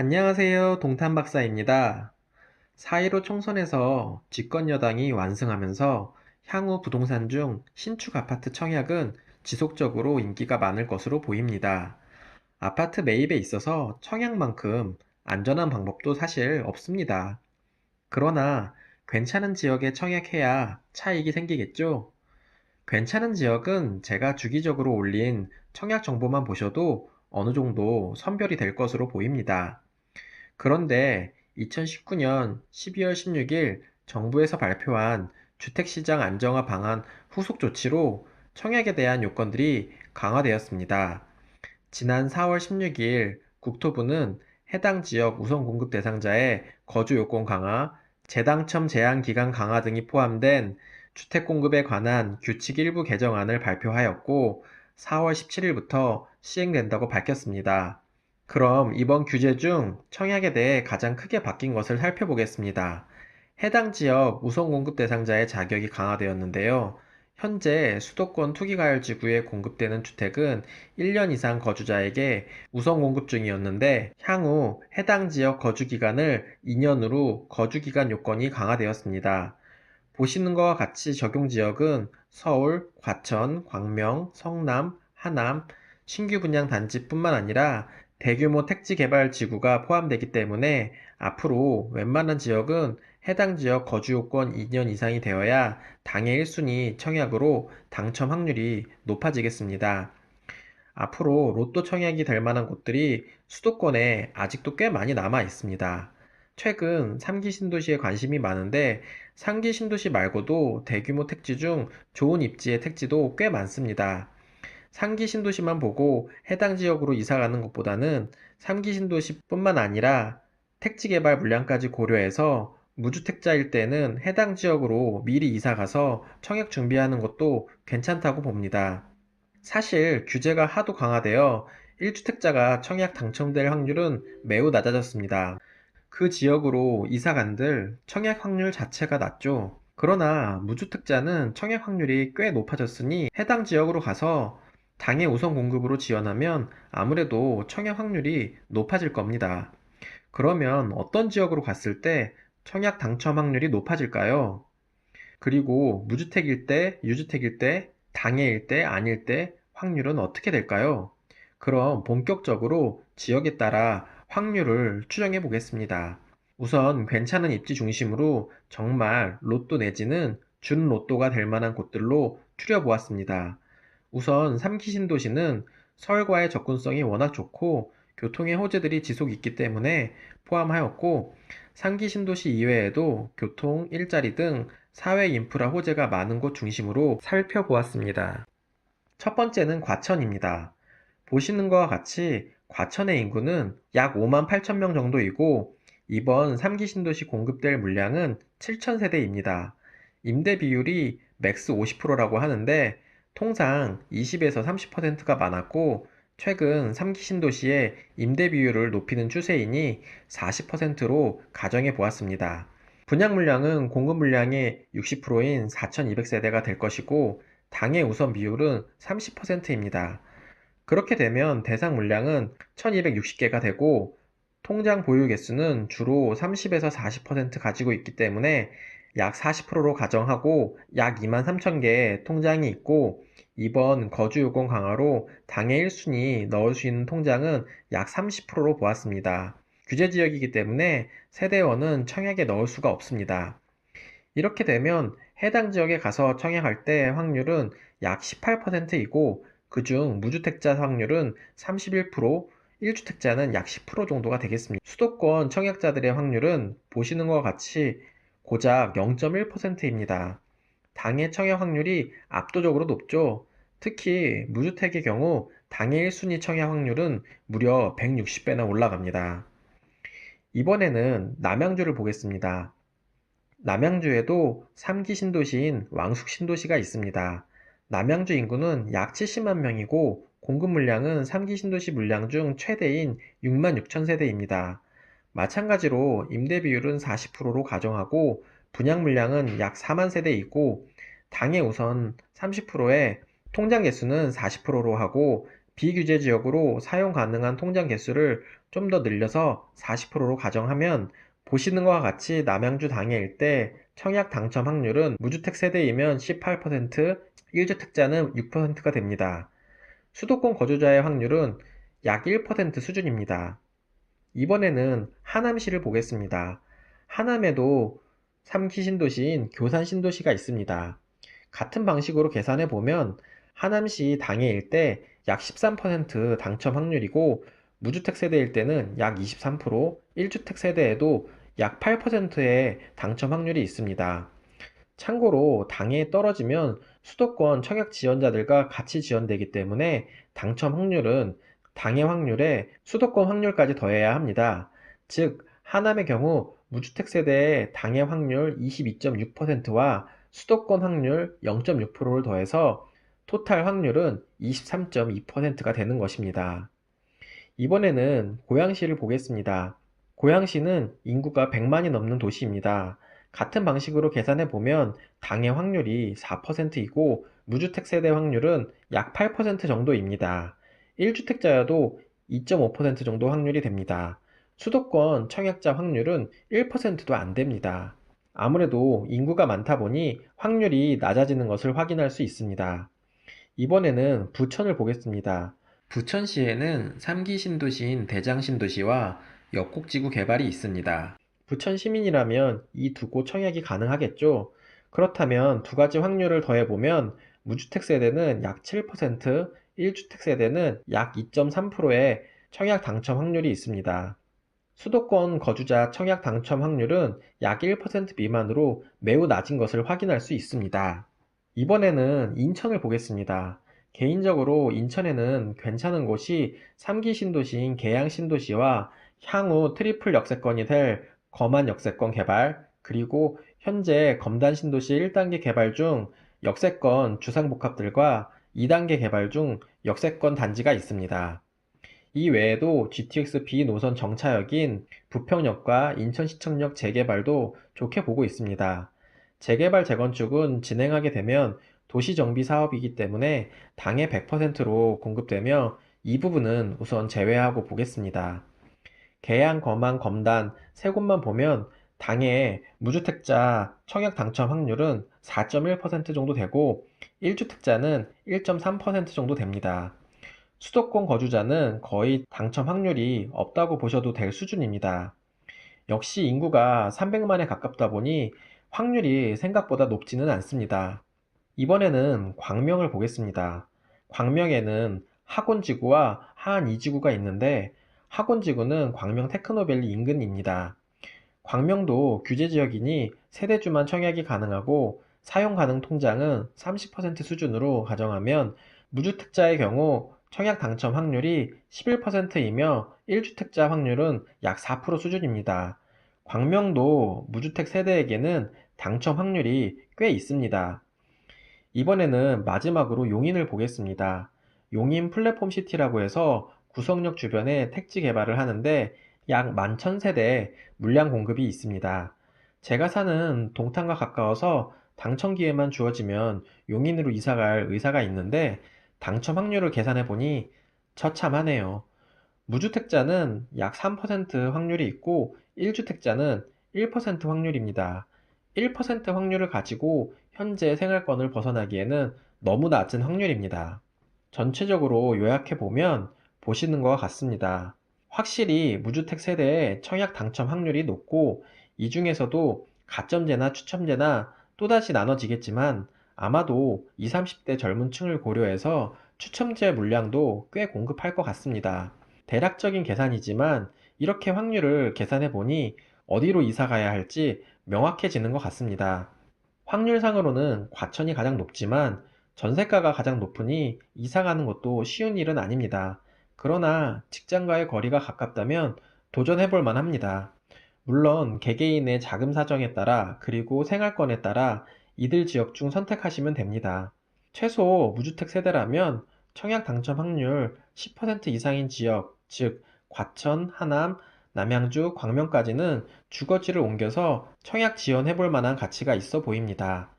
안녕하세요. 동탄 박사입니다. 4.15 총선에서 집권 여당이 완승하면서 향후 부동산 중 신축 아파트 청약은 지속적으로 인기가 많을 것으로 보입니다. 아파트 매입에 있어서 청약만큼 안전한 방법도 사실 없습니다. 그러나 괜찮은 지역에 청약해야 차익이 생기겠죠? 괜찮은 지역은 제가 주기적으로 올린 청약 정보만 보셔도 어느 정도 선별이 될 것으로 보입니다. 그런데 2019년 12월 16일 정부에서 발표한 주택시장 안정화 방안 후속 조치로 청약에 대한 요건들이 강화되었습니다. 지난 4월 16일 국토부는 해당 지역 우선 공급 대상자의 거주 요건 강화, 재당첨 제한 기간 강화 등이 포함된 주택 공급에 관한 규칙 일부 개정안을 발표하였고 4월 17일부터 시행된다고 밝혔습니다. 그럼 이번 규제 중 청약에 대해 가장 크게 바뀐 것을 살펴보겠습니다. 해당 지역 우선 공급 대상자의 자격이 강화되었는데요. 현재 수도권 투기가열지구에 공급되는 주택은 1년 이상 거주자에게 우선 공급 중이었는데 향후 해당 지역 거주기간을 2년으로 거주기간 요건이 강화되었습니다. 보시는 것과 같이 적용 지역은 서울, 과천, 광명, 성남, 하남, 신규 분양 단지뿐만 아니라 대규모 택지 개발 지구가 포함되기 때문에 앞으로 웬만한 지역은 해당 지역 거주 요건 2년 이상이 되어야 당해 1순위 청약으로 당첨 확률이 높아지겠습니다. 앞으로 로또 청약이 될 만한 곳들이 수도권에 아직도 꽤 많이 남아 있습니다. 최근 3기 신도시에 관심이 많은데 3기 신도시 말고도 대규모 택지 중 좋은 입지의 택지도 꽤 많습니다. 3기 신도시만 보고 해당 지역으로 이사 가는 것보다는 3기 신도시뿐만 아니라 택지 개발 물량까지 고려해서 무주택자일 때는 해당 지역으로 미리 이사 가서 청약 준비하는 것도 괜찮다고 봅니다. 사실 규제가 하도 강화되어 1주택자가 청약 당첨될 확률은 매우 낮아졌습니다. 그 지역으로 이사간들 청약 확률 자체가 낮죠. 그러나 무주택자는 청약 확률이 꽤 높아졌으니 해당 지역으로 가서 당해 우선 공급으로 지원하면 아무래도 청약 확률이 높아질 겁니다. 그러면 어떤 지역으로 갔을 때 청약 당첨 확률이 높아질까요? 그리고 무주택일 때, 유주택일 때, 당해일 때, 아닐 때 확률은 어떻게 될까요? 그럼 본격적으로 지역에 따라 확률을 추정해 보겠습니다. 우선 괜찮은 입지 중심으로 정말 로또 내지는 준 로또가 될 만한 곳들로 추려보았습니다. 우선 3기 신도시는 서울과의 접근성이 워낙 좋고 교통의 호재들이 지속 있기 때문에 포함하였고 3기 신도시 이외에도 교통, 일자리 등 사회 인프라 호재가 많은 곳 중심으로 살펴보았습니다. 첫 번째는 과천입니다. 보시는 것과 같이 과천의 인구는 약 5만 8천 명 정도이고 이번 3기 신도시 공급될 물량은 7천 세대입니다. 임대 비율이 맥스 50%라고 하는데 통상 20에서 30%가 많았고 최근 3기 신도시의 임대 비율을 높이는 추세이니 40%로 가정해 보았습니다. 분양 물량은 공급 물량의 60%인 4,200세대가 될 것이고 당해 우선 비율은 30%입니다. 그렇게 되면 대상 물량은 1260개가 되고 통장 보유 개수는 주로 30에서 40% 가지고 있기 때문에 약 40%로 가정하고 약 2만 3천 개의 통장이 있고 이번 거주 요건 강화로 당해 1순위 넣을 수 있는 통장은 약 30%로 보았습니다. 규제 지역이기 때문에 세대원은 청약에 넣을 수가 없습니다. 이렇게 되면 해당 지역에 가서 청약할 때 확률은 약 18%이고 그중 무주택자 확률은 31%, 1주택자는 약 10% 정도가 되겠습니다. 수도권 청약자들의 확률은 보시는 것과 같이 고작 0.1%입니다. 당해 청약 확률이 압도적으로 높죠. 특히 무주택의 경우 당해 1순위 청약 확률은 무려 160배나 올라갑니다. 이번에는 남양주를 보겠습니다. 남양주에도 3기 신도시인 왕숙 신도시가 있습니다. 남양주 인구는 약 70만 명이고 공급 물량은 3기 신도시 물량 중 최대인 6만 6천 세대입니다. 마찬가지로 임대 비율은 40%로 가정하고 분양 물량은 약 4만 세대이고 당해 우선 30%에 통장 개수는 40%로 하고 비규제 지역으로 사용 가능한 통장 개수를 좀 더 늘려서 40%로 가정하면 보시는 것과 같이 남양주 당해 일대 청약 당첨 확률은 무주택 세대이면 18%, 1주택자는 6%가 됩니다. 수도권 거주자의 확률은 약 1% 수준입니다. 이번에는 하남시를 보겠습니다. 하남에도 3기 신도시인 교산 신도시가 있습니다. 같은 방식으로 계산해 보면 하남시 당해일 때 약 13% 당첨 확률이고 무주택 세대일 때는 약 23%, 1주택 세대에도 약 8%의 당첨 확률이 있습니다. 참고로 당해에 떨어지면 수도권 청약 지원자들과 같이 지원되기 때문에 당첨 확률은 당해 확률에 수도권 확률까지 더해야 합니다. 즉, 하남의 경우 무주택 세대의 당해 확률 22.6%와 수도권 확률 0.6%를 더해서 토탈 확률은 23.2%가 되는 것입니다. 이번에는 고양시를 보겠습니다. 고양시는 인구가 100만이 넘는 도시입니다. 같은 방식으로 계산해 보면 당해 확률이 4%이고 무주택 세대 확률은 약 8% 정도입니다. 1주택자여도 2.5% 정도 확률이 됩니다. 수도권 청약자 확률은 1%도 안 됩니다. 아무래도 인구가 많다 보니 확률이 낮아지는 것을 확인할 수 있습니다. 이번에는 부천을 보겠습니다. 부천시에는 3기 신도시인 대장신도시와 역곡지구 개발이 있습니다. 부천 시민이라면 이 두 곳 청약이 가능하겠죠? 그렇다면 두 가지 확률을 더해보면 무주택 세대는 약 7%, 1주택 세대는 약 2.3%의 청약 당첨 확률이 있습니다. 수도권 거주자 청약 당첨 확률은 약 1% 미만으로 매우 낮은 것을 확인할 수 있습니다. 이번에는 인천을 보겠습니다. 개인적으로 인천에는 괜찮은 곳이 3기 신도시인 계양 신도시와 향후 트리플 역세권이 될 거만 역세권 개발, 그리고 현재 검단 신도시 1단계 개발 중 역세권 주상복합들과 2단계 개발 중 역세권 단지가 있습니다. 이 외에도 GTX B 노선 정차역인 부평역과 인천시청역 재개발도 좋게 보고 있습니다. 재개발 재건축은 진행하게 되면 도시정비 사업이기 때문에 당해 100%로 공급되며 이 부분은 우선 제외하고 보겠습니다. 계양, 거만, 검단 세 곳만 보면 당해 무주택자 청약 당첨 확률은 4.1% 정도 되고 1주택자는 1.3% 정도 됩니다. 수도권 거주자는 거의 당첨 확률이 없다고 보셔도 될 수준입니다. 역시 인구가 300만에 가깝다 보니 확률이 생각보다 높지는 않습니다. 이번에는 광명을 보겠습니다. 광명에는 학원지구와 한이지구가 있는데 학원지구는 광명 테크노밸리 인근입니다. 광명도 규제지역이니 세대주만 청약이 가능하고 사용 가능 통장은 30% 수준으로 가정하면 무주택자의 경우 청약 당첨 확률이 11%이며 1주택자 확률은 약 4% 수준입니다. 광명도 무주택 세대에게는 당첨 확률이 꽤 있습니다. 이번에는 마지막으로 용인을 보겠습니다. 용인 플랫폼 시티라고 해서 구성역 주변에 택지 개발을 하는데 약 11,000세대 물량 공급이 있습니다. 제가 사는 동탄과 가까워서 당첨 기회만 주어지면 용인으로 이사갈 의사가 있는데 당첨 확률을 계산해 보니 처참하네요. 무주택자는 약 3% 확률이 있고 1주택자는 1% 확률입니다. 1% 확률을 가지고 현재 생활권을 벗어나기에는 너무 낮은 확률입니다. 전체적으로 요약해 보면 보시는 것과 같습니다. 확실히 무주택 세대의 청약 당첨 확률이 높고 이 중에서도 가점제나 추첨제나 또다시 나눠지겠지만 아마도 20, 30대 젊은 층을 고려해서 추첨제 물량도 꽤 공급할 것 같습니다. 대략적인 계산이지만 이렇게 확률을 계산해 보니 어디로 이사 가야 할지 명확해지는 것 같습니다. 확률상으로는 과천이 가장 높지만 전세가가 가장 높으니 이사 가는 것도 쉬운 일은 아닙니다. 그러나 직장과의 거리가 가깝다면 도전해 볼 만합니다. 물론 개개인의 자금 사정에 따라 그리고 생활권에 따라 이들 지역 중 선택하시면 됩니다. 최소 무주택 세대라면 청약 당첨 확률 10% 이상인 지역, 즉 과천, 하남, 남양주, 광명까지는 주거지를 옮겨서 청약 지원해 볼 만한 가치가 있어 보입니다.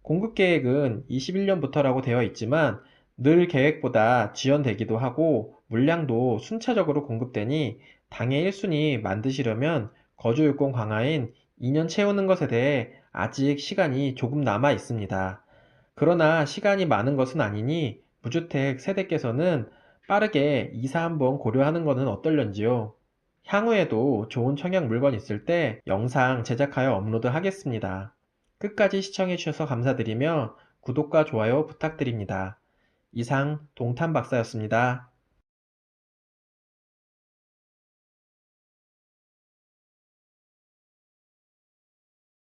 공급 계획은 21년부터라고 되어 있지만 늘 계획보다 지연되기도 하고 물량도 순차적으로 공급되니 당의 1순위 만드시려면 거주요건 강화인 2년 채우는 것에 대해 아직 시간이 조금 남아 있습니다. 그러나 시간이 많은 것은 아니니 무주택 세대께서는 빠르게 이사 한번 고려하는 것은 어떨런지요? 향후에도 좋은 청약 물건 있을 때 영상 제작하여 업로드 하겠습니다. 끝까지 시청해 주셔서 감사드리며 구독과 좋아요 부탁드립니다. 이상 동탄 박사였습니다.